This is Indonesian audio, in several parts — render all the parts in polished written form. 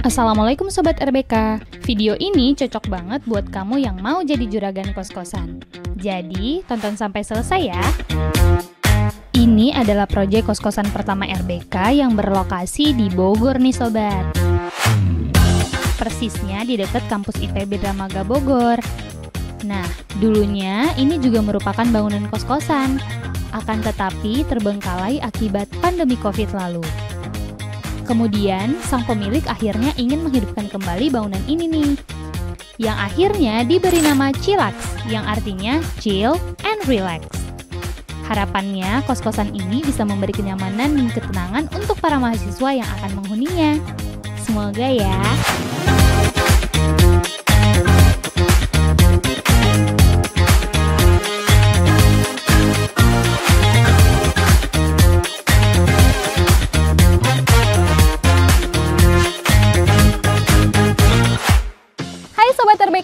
Assalamualaikum Sobat RBK. Video ini cocok banget buat kamu yang mau jadi juragan kos-kosan. Jadi, tonton sampai selesai ya. Ini adalah proyek kos-kosan pertama RBK yang berlokasi di Bogor nih Sobat. Persisnya di dekat kampus ITB Dramaga Bogor. Nah, dulunya ini juga merupakan bangunan kos-kosan. Akan tetapi terbengkalai akibat pandemi COVID lalu. Kemudian, sang pemilik akhirnya ingin menghidupkan kembali bangunan ini nih, yang akhirnya diberi nama Chillax, yang artinya chill and relax. Harapannya, kos-kosan ini bisa memberi kenyamanan dan ketenangan untuk para mahasiswa yang akan menghuninya. Semoga ya.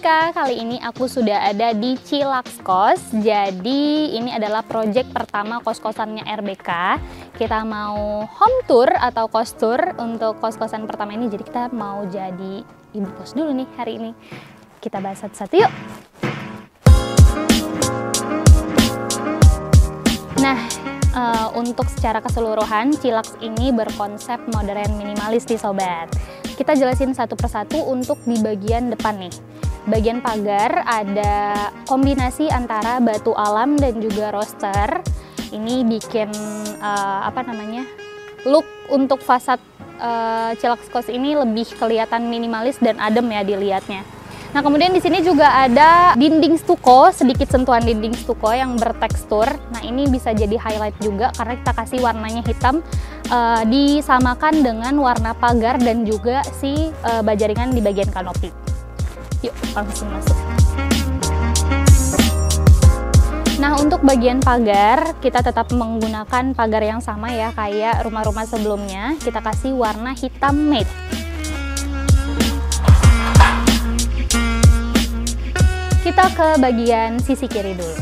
Kali ini aku sudah ada di Chillax Kos. Jadi ini adalah proyek pertama kos-kosannya RBK. Kita mau home tour atau kos tour untuk kos-kosan pertama ini. Jadi kita mau jadi ibu kos dulu nih hari ini. Kita bahas satu-satu yuk. Nah, untuk secara keseluruhan Chillax ini berkonsep modern minimalis nih sobat. Kita jelasin satu persatu untuk di bagian depan nih. Bagian pagar ada kombinasi antara batu alam dan juga roster. Ini bikin look untuk fasad Chillax Kos ini lebih kelihatan minimalis dan adem ya dilihatnya. Nah, kemudian di sini juga ada dinding stuko, sedikit sentuhan dinding stuko yang bertekstur. Nah, ini bisa jadi highlight juga karena kita kasih warnanya hitam, disamakan dengan warna pagar dan juga si baja ringan di bagian kanopi. Yuk, langsung masuk. Nah, untuk bagian pagar, kita tetap menggunakan pagar yang sama ya, kayak rumah-rumah sebelumnya. Kita kasih warna hitam matte. Kita ke bagian sisi kiri dulu.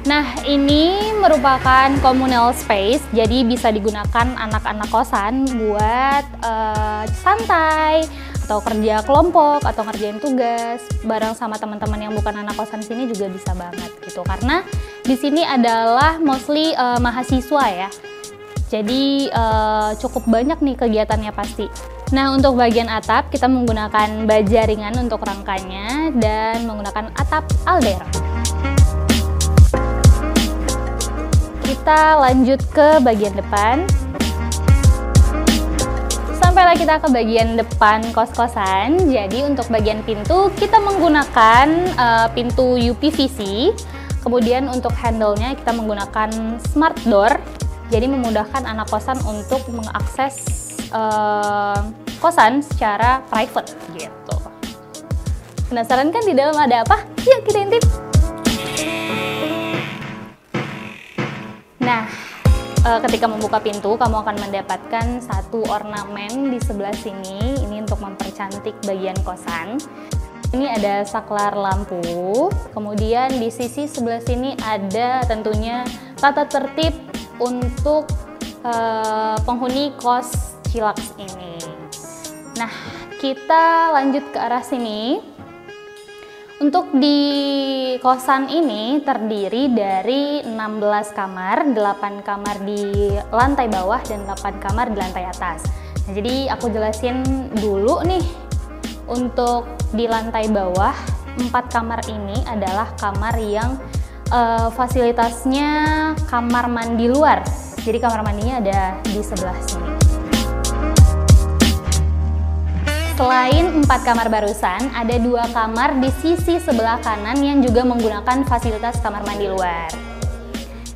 Nah, ini merupakan communal space, jadi bisa digunakan anak-anak kosan buat santai, atau kerja kelompok, atau ngerjain tugas bareng sama teman-teman yang bukan anak kosan sini juga bisa banget gitu. Karena di sini adalah mostly mahasiswa ya. Jadi cukup banyak nih kegiatannya pasti. Nah, untuk bagian atap kita menggunakan baja ringan untuk rangkanya dan menggunakan atap alder. Kita lanjut ke bagian depan. Sampailah kita ke bagian depan kos-kosan. Jadi untuk bagian pintu kita menggunakan pintu UPVC. Kemudian untuk handle-nya kita menggunakan smart door. Jadi memudahkan anak kosan untuk mengakses kosan secara private gitu. Penasaran kan di dalam ada apa? Yuk kita intip. Nah, ketika membuka pintu, kamu akan mendapatkan satu ornamen di sebelah sini. Ini untuk mempercantik bagian kosan. Ini ada saklar lampu. Kemudian di sisi sebelah sini ada tentunya tata tertib untuk penghuni kos Chillax ini. Nah, kita lanjut ke arah sini. Untuk di kosan ini terdiri dari 16 kamar, 8 kamar di lantai bawah dan 8 kamar di lantai atas. Nah, jadi aku jelasin dulu nih. Untuk di lantai bawah, 4 kamar ini adalah kamar yang fasilitasnya kamar mandi luar. Jadi kamar mandinya ada di sebelah sini. Selain 4 kamar barusan, ada 2 kamar di sisi sebelah kanan yang juga menggunakan fasilitas kamar mandi luar.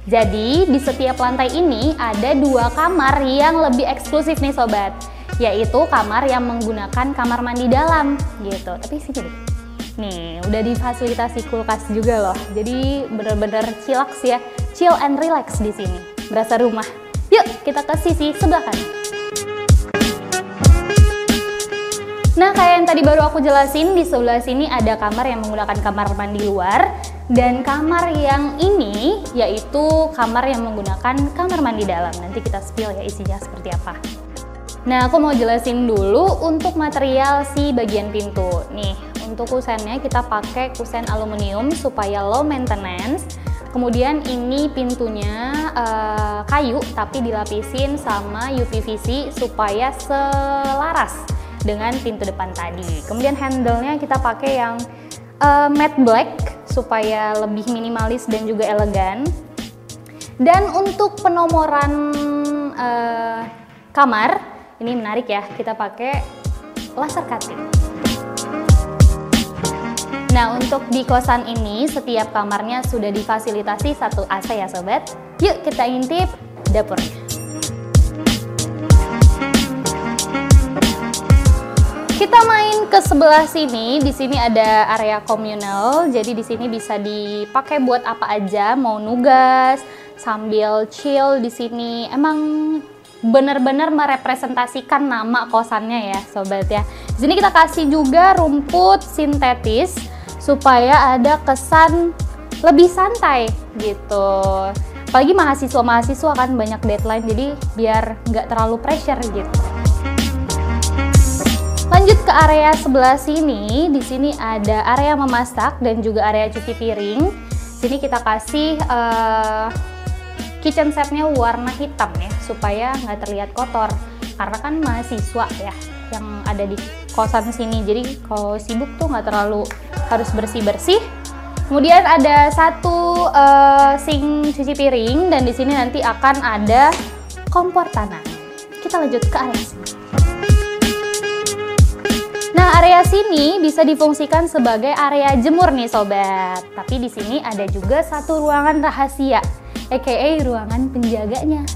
Jadi, di setiap lantai ini ada 2 kamar yang lebih eksklusif nih sobat, yaitu kamar yang menggunakan kamar mandi dalam gitu. Tapi sini deh. Nih, udah difasilitasi kulkas juga loh. Jadi bener-bener Chillax ya, chill and relax di sini. Berasa rumah. Yuk, kita ke sisi sebelah kanan. Nah, kayak yang tadi baru aku jelasin, di sebelah sini ada kamar yang menggunakan kamar mandi luar, dan kamar yang ini yaitu kamar yang menggunakan kamar mandi dalam. Nanti kita spill ya isinya seperti apa. Nah, aku mau jelasin dulu untuk material si bagian pintu. Nih, untuk kusennya kita pakai kusen aluminium supaya low maintenance. Kemudian ini pintunya kayu tapi dilapisin sama UPVC supaya selaras dengan pintu depan tadi. Kemudian handle-nya kita pakai yang matte black supaya lebih minimalis dan juga elegan. Dan untuk penomoran kamar, ini menarik ya, kita pakai laser cutting. Nah, untuk di kosan ini setiap kamarnya sudah difasilitasi satu AC ya sobat. Yuk kita intip dapurnya. Kita main ke sebelah sini. Di sini ada area komunal. Jadi di sini bisa dipakai buat apa aja, mau nugas, sambil chill di sini. Emang benar-benar merepresentasikan nama kosannya ya sobat ya. Di sini kita kasih juga rumput sintetis supaya ada kesan lebih santai gitu. Apalagi mahasiswa kan banyak deadline, jadi biar nggak terlalu pressure gitu. Lanjut ke area sebelah sini. Di sini ada area memasak dan juga area cuci piring. Sini kita kasih kitchen setnya warna hitam ya, supaya nggak terlihat kotor. Karena kan mahasiswa ya yang ada di kosan sini, jadi kalau sibuk tuh nggak terlalu harus bersih-bersih. Kemudian ada satu sink cuci piring dan di sini nanti akan ada kompor tanah. Kita lanjut ke area sini. Nah, area sini bisa difungsikan sebagai area jemur nih sobat. Tapi di sini ada juga satu ruangan rahasia, aka ruangan penjaganya.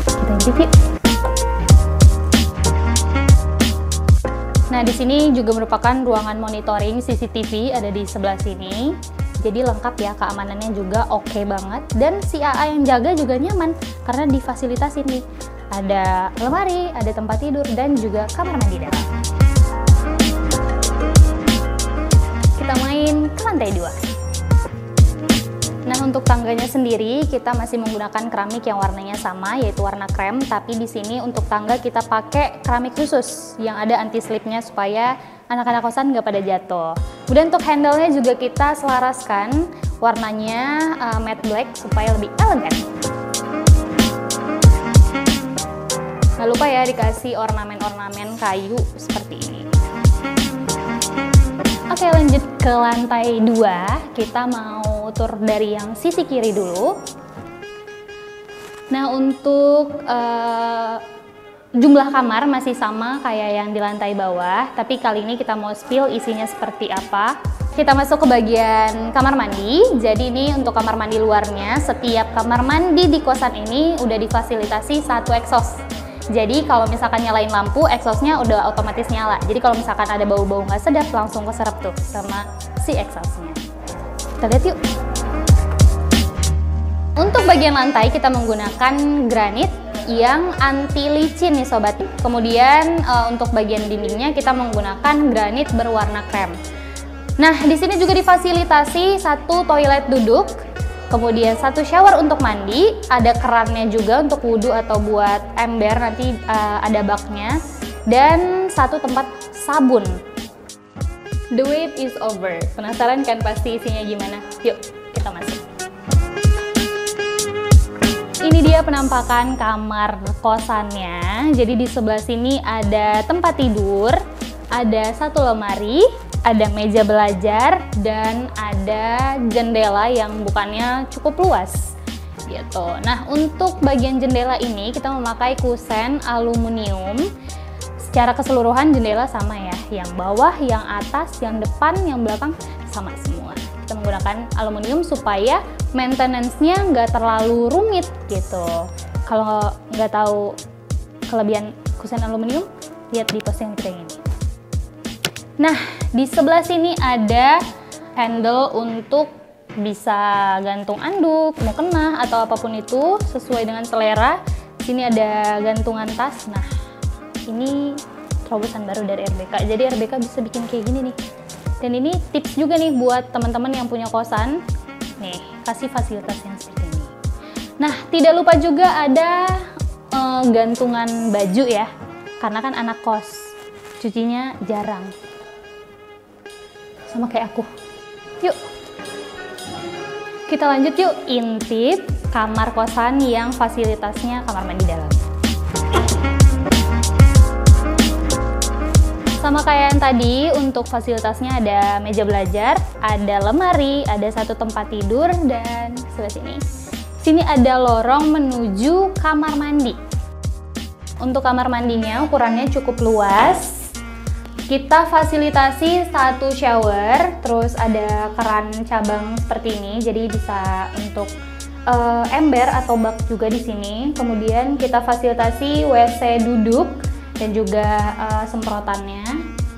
Kita intip yuk. Nah, di sini juga merupakan ruangan monitoring CCTV, ada di sebelah sini. Jadi lengkap ya, keamanannya juga oke banget. Dan si AA yang jaga juga nyaman karena difasilitasi nih. Ada lemari, ada tempat tidur, dan juga kamar mandi dalam. Kita main ke lantai 2. Nah, untuk tangganya sendiri kita masih menggunakan keramik yang warnanya sama, yaitu warna krem. Tapi di sini untuk tangga kita pakai keramik khusus yang ada anti slipnya supaya anak-anak kosan nggak pada jatuh. Kemudian untuk handle-nya juga kita selaraskan warnanya matte black supaya lebih elegan. Nggak lupa ya dikasih ornamen-ornamen kayu seperti ini. Oke, lanjut ke lantai 2. Kita mau tur dari yang sisi kiri dulu. Nah, untuk jumlah kamar masih sama kayak yang di lantai bawah, tapi kali ini kita mau spill isinya seperti apa. Kita masuk ke bagian kamar mandi. Jadi ini untuk kamar mandi luarnya, setiap kamar mandi di kosan ini udah difasilitasi satu exhaust. Jadi kalau misalkan nyalain lampu, exhaustnya udah otomatis nyala. Jadi kalau misalkan ada bau-bau nggak sedap, langsung keserap tuh sama si exhaustnya. Kita lihat yuk. Untuk bagian lantai kita menggunakan granit yang anti licin nih sobat. Kemudian untuk bagian dindingnya kita menggunakan granit berwarna krem. Nah, di sini juga difasilitasi satu toilet duduk, kemudian satu shower untuk mandi, ada kerannya juga untuk wudhu atau buat ember, nanti ada baknya, dan satu tempat sabun. The wait is over. Penasaran kan pasti isinya gimana? Yuk, kita masuk. Ini dia penampakan kamar kosannya. Jadi di sebelah sini ada tempat tidur, ada satu lemari, ada meja belajar, dan ada jendela yang bukannya cukup luas gitu. Nah, untuk bagian jendela ini kita memakai kusen aluminium. Secara keseluruhan jendela sama ya, yang bawah, yang atas, yang depan, yang belakang sama semua. Kita menggunakan aluminium supaya maintenance-nya nggak terlalu rumit gitu. Kalau nggak tahu kelebihan kusen aluminium, lihat di postingan kita ini. Nah, di sebelah sini ada handle untuk bisa gantung anduk, mau kena atau apapun itu sesuai dengan selera. Sini ada gantungan tas. Nah, ini terobosan baru dari RBK. Jadi RBK bisa bikin kayak gini nih. Dan ini tips juga nih buat teman-teman yang punya kosan. Nih, kasih fasilitas yang seperti ini. Nah, tidak lupa juga ada gantungan baju ya, karena kan anak kos, cucinya jarang. Sama kayak aku. Yuk, kita lanjut yuk intip kamar kosan yang fasilitasnya kamar mandi dalam. Sama kayak yang tadi, untuk fasilitasnya ada meja belajar, ada lemari, ada satu tempat tidur, dan sebelah sini. Sini ada lorong menuju kamar mandi. Untuk kamar mandinya ukurannya cukup luas. Kita fasilitasi satu shower, terus ada keran cabang seperti ini, jadi bisa untuk ember atau bak juga di sini. Kemudian kita fasilitasi WC duduk dan juga semprotannya.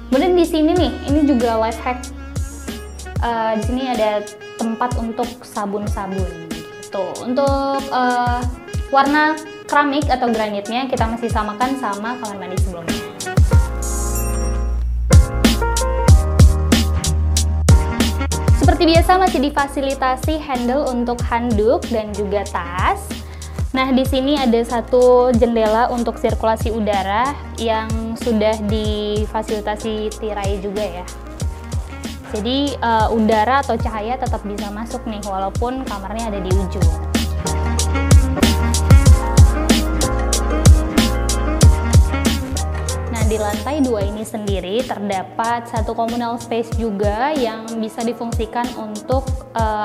Kemudian di sini nih, ini juga life hack. Di sini ada tempat untuk sabun-sabun. Tuh, untuk warna keramik atau granitnya kita masih samakan sama kamar mandi sebelumnya. Seperti biasa masih difasilitasi handle untuk handuk dan juga tas. Nah, di sini ada satu jendela untuk sirkulasi udara yang sudah difasilitasi tirai juga ya. Jadi udara atau cahaya tetap bisa masuk nih walaupun kamarnya ada di ujung. Nah, di lantai 2 ini sendiri terdapat satu communal space juga yang bisa difungsikan untuk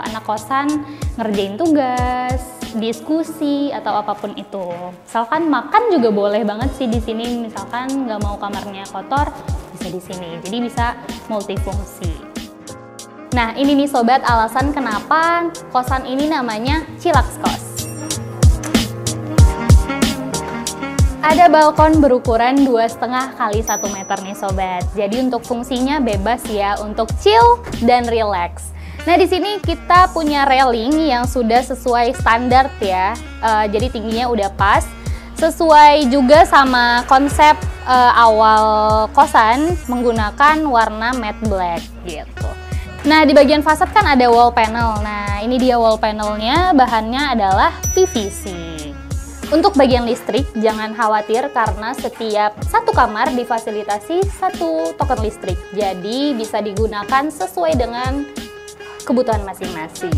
anak kosan ngerjain tugas, diskusi atau apapun itu. Misalkan makan juga boleh banget sih di sini. Misalkan nggak mau kamarnya kotor, bisa di sini. Jadi bisa multifungsi. Nah, ini nih sobat alasan kenapa kosan ini namanya Chillax Kos. Ada balkon berukuran 2,5 kali 1 meter nih sobat. Jadi untuk fungsinya bebas ya untuk chill dan relax. Nah, di sini kita punya railing yang sudah sesuai standar ya. Jadi tingginya udah pas, sesuai juga sama konsep awal kosan menggunakan warna matte black gitu. Nah, di bagian fasad kan ada wall panel. Nah, ini dia wall panelnya, bahannya adalah PVC. Untuk bagian listrik, jangan khawatir karena setiap satu kamar difasilitasi satu token listrik. Jadi bisa digunakan sesuai dengan kebutuhan masing-masing.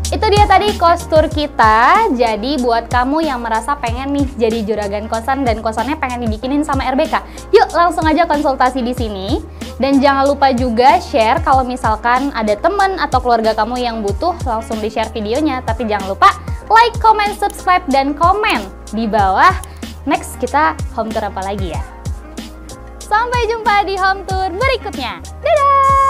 Itu dia tadi kostur kita. Jadi buat kamu yang merasa pengen nih jadi juragan kosan dan kosannya pengen dibikinin sama RBK, yuk langsung aja konsultasi di sini. Dan jangan lupa juga share kalau misalkan ada teman atau keluarga kamu yang butuh, langsung di-share videonya. Tapi jangan lupa like, comment, subscribe, dan komen di bawah. Next kita home tour apa lagi ya? Sampai jumpa di home tour berikutnya. Dadah!